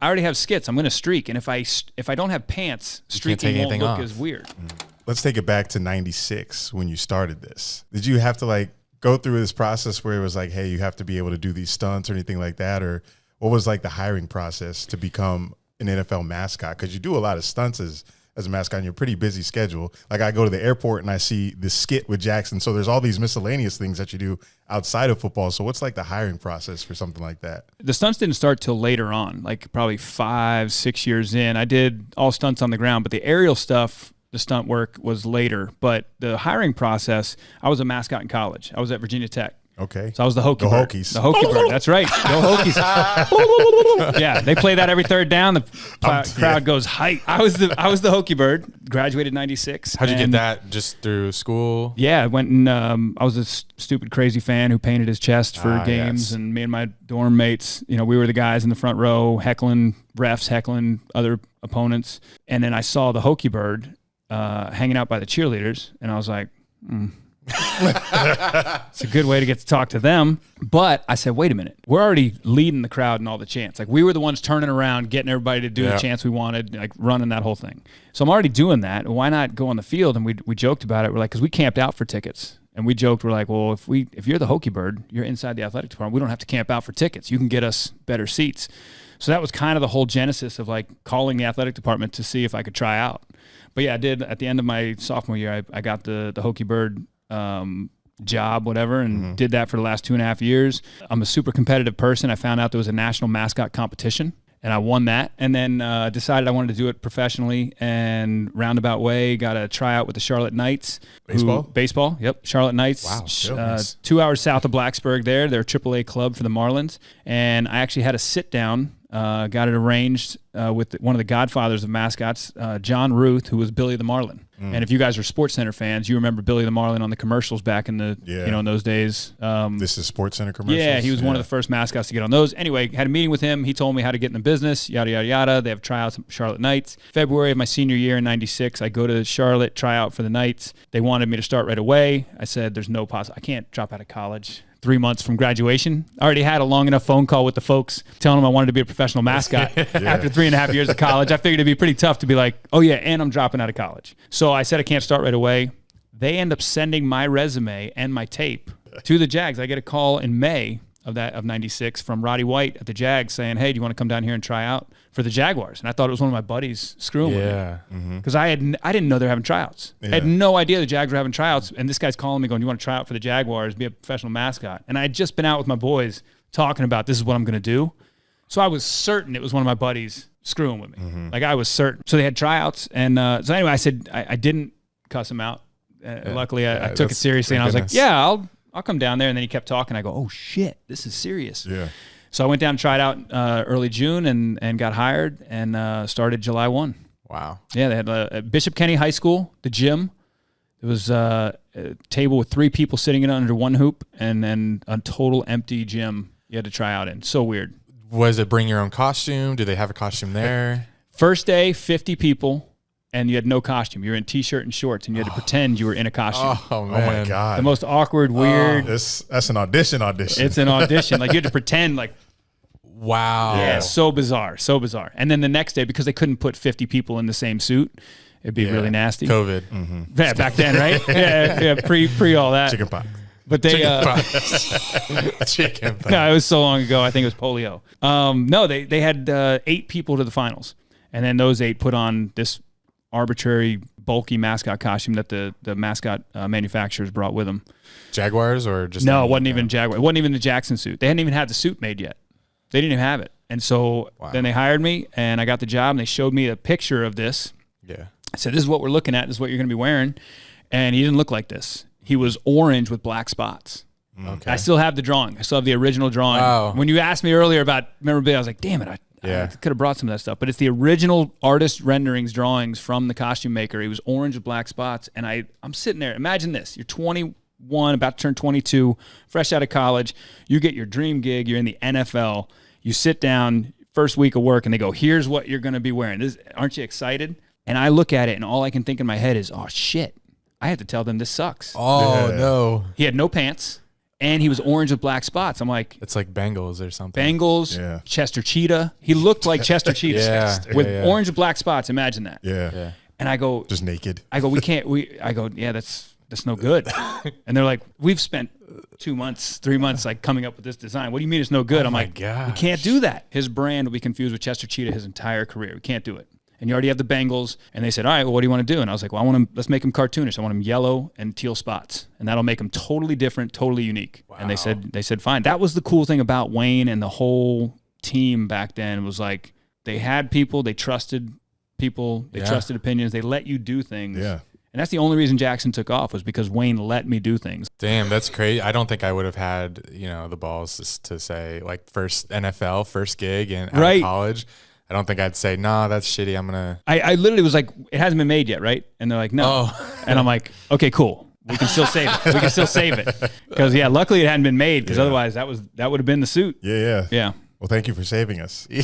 I already have skits. I'm going to streak. And if I don't have pants, streaking won't look as weird. Let's take it back to 96 when you started this. Did you have to like go through this process where it was like, hey, you have to be able to do these stunts or anything like that? Or what was like the hiring process to become an NFL mascot? Because you do a lot of stunts as a mascot on your pretty busy schedule. Like I go to the airport and I see the skit with Jaxson. So there's all these miscellaneous things that you do outside of football. So what's like the hiring process for something like that? The stunts didn't start till later on, like probably 5-6 years in. I did all stunts on the ground, but the aerial stuff, the stunt work was later. But the hiring process, I was a mascot in college. I was at Virginia Tech. Okay. So I was the Hokie Bird. Hokies. The Hokie Bird. That's right. Go Hokies. Yeah, they play that every third down. The crowd goes hype. I was the Hokie Bird. Graduated '96. How'd you get that? Just through school? Yeah, I went and I was a stupid crazy fan who painted his chest for games, and me and my dorm mates, we were the guys in the front row heckling refs, heckling other opponents, and then I saw the Hokie Bird hanging out by the cheerleaders, and I was like, it's a good way to get to talk to them. But I said, wait a minute, we're already leading the crowd in all the chants. Like we were the ones turning around, getting everybody to do the chants we wanted, like running that whole thing. So I'm already doing that. Why not go on the field? And we joked about it. We're like, because we camped out for tickets. And we joked, we're like, well, if you're the Hokie Bird, you're inside the athletic department. We don't have to camp out for tickets. You can get us better seats. So that was kind of the whole genesis of like calling the athletic department to see if I could try out. But yeah, I did. At the end of my sophomore year, I got the Hokie Bird job, whatever, and did that for the last 2.5 years. I'm a super competitive person. I found out there was a national mascot competition, and I won that, and then decided I wanted to do it professionally, and roundabout way got a tryout with the Charlotte Knights. Baseball, yep, Charlotte Knights. Wow, 2 hours south of Blacksburg there. They're a AAA club for the Marlins, and I actually had a sit-down, got it arranged with one of the godfathers of mascots, John Ruth, who was Billy the Marlin. And if you guys are SportsCenter fans, you remember Billy the Marlin on the commercials back in the in those days. This is SportsCenter commercials? Yeah, he was one of the first mascots to get on those. Anyway, had a meeting with him. He told me how to get in the business, yada, yada, yada. They have tryouts at Charlotte Knights. February of my senior year in 96, I go to Charlotte, try out for the Knights. They wanted me to start right away. I said, there's no possibility. I can't drop out of college 3 months from graduation. I already had a long enough phone call with the folks telling them I wanted to be a professional mascot. After 3.5 years of college, I figured it'd be pretty tough to be like, oh yeah, and I'm dropping out of college. So I said I can't start right away. They end up sending my resume and my tape to the Jags. I get a call in May of 96 from Roddy White at the Jags saying, hey, do you want to come down here and try out for the Jaguars? And I thought it was one of my buddies screwing with me. Because I didn't know they were having tryouts. I had no idea the Jags were having tryouts. And this guy's calling me going, you want to try out for the Jaguars, be a professional mascot? And I had just been out with my boys talking about this is what I'm going to do. So I was certain it was one of my buddies screwing with me. Like I was certain. So they had tryouts. And so anyway, I said, I didn't cuss him out. Luckily, I took it seriously. And I was like, yeah, I'll come down there. And then he kept talking. I go, oh shit, this is serious. Yeah. So I went down and tried out early June and got hired and started July 1. Wow. Yeah, they had at Bishop Kenny High School, the gym. It was a table with 3 people sitting in under one hoop and then a total empty gym you had to try out in. So weird. Was it bring your own costume? Do they have a costume there? First day, 50 people. And you had no costume. You were in T-shirt and shorts, and you had to pretend you were in a costume. Oh, man. Oh, my God. The most awkward, weird. That's an audition. It's an audition. Like, you had to pretend like. Wow. Yeah, so bizarre. And then the next day, because they couldn't put 50 people in the same suit, it'd be really nasty. COVID. Yeah, back then, right? yeah, pre all that. Chicken pox. But they Chicken pox. No, it was so long ago. I think it was polio. No, they had 8 people to the finals, and then those 8 put on this arbitrary bulky mascot costume that the mascot manufacturers brought with them. Jaguars or just no, it wasn't even Jaguar. It wasn't even the Jaxson suit. They hadn't even had the suit made yet. They didn't even have it. And so then they hired me and I got the job and they showed me a picture of this. Yeah. I said, this is what we're looking at. This is what you're going to be wearing. And he didn't look like this. He was orange with black spots. Okay. I still have the drawing. I still have the original drawing. Wow. When you asked me earlier about memorability, I was like, damn it, I could have brought some of that stuff. But it's the original artist renderings, drawings from the costume maker. He was orange with black spots. And I'm sitting there. Imagine this. You're 21, about to turn 22, fresh out of college. You get your dream gig. You're in the NFL. You sit down, first week of work, and they go, here's what you're going to be wearing. Aren't you excited? And I look at it, and all I can think in my head is, oh, shit. I have to tell them this sucks. Oh, no. He had no pants. And he was orange with black spots. I'm like, It's like Bengals or something. Bengals, Yeah. Chester Cheetah. He looked like Chester Cheetah Yeah, with yeah. orange and black spots. Imagine that. Yeah. Yeah. And I go, Just naked. we can't. I go, yeah, that's no good. And they're like, we've spent 2 months, 3 months, like coming up with this design. What do you mean it's no good? I'm my like, we gosh. can't do that. His brand will be confused with Chester Cheetah his entire career. We can't do it. And you already have the Bengals. And they said, all right, well, what do you want to do? And I was like, well, let's make him cartoonish. I want him yellow and teal spots. And that'll make him totally different, totally unique. Wow. And they said, fine. That was the cool thing about Wayne and the whole team back then was like, they had people, they trusted people, they trusted opinions. They let you do things. Yeah. And that's the only reason Jaxson took off was because Wayne let me do things. Damn, that's crazy. I don't think I would have had, the balls to say like first NFL, first gig and out of college. I don't think I'd say, nah, that's shitty. I'm going to. I literally was like, it hasn't been made yet, right? And they're like, no. Oh. And I'm like, okay, cool. We can still save it. We can still save it. Because, luckily it hadn't been made because otherwise that would have been the suit. Yeah. Yeah. Well, thank you for saving us. He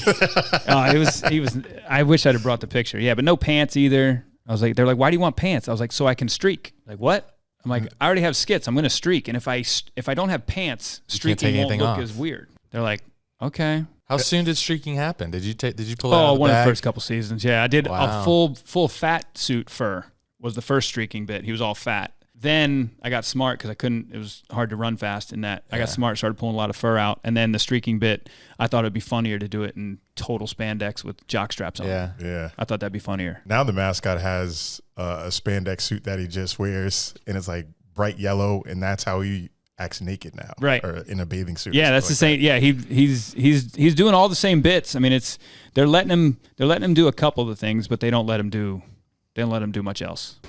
was, I wish I'd have brought the picture. Yeah, but no pants either. I was like, they're like, why do you want pants? I was like, so I can streak. Like, what? I'm like, I already have skits. I'm going to streak. And if I don't have pants, streaking won't look as weird. They're like, okay. How soon did streaking happen? Did you pull it out of the one of bag? the first couple seasons. Yeah, I did a full fat suit fur was the first streaking bit. He was all fat. Then I got smart because it was hard to run fast in that. I got smart, started pulling a lot of fur out. And then the streaking bit, I thought it'd be funnier to do it in total spandex with jock straps on. Yeah. I thought that'd be funnier. Now the mascot has a spandex suit that he just wears, and it's like bright yellow, and that's how he acts naked now. Right. Or in a bathing suit. Yeah, that's the same. Yeah, he's doing all the same bits. I mean, they're letting him do a couple of the things, but they don't let him do much else.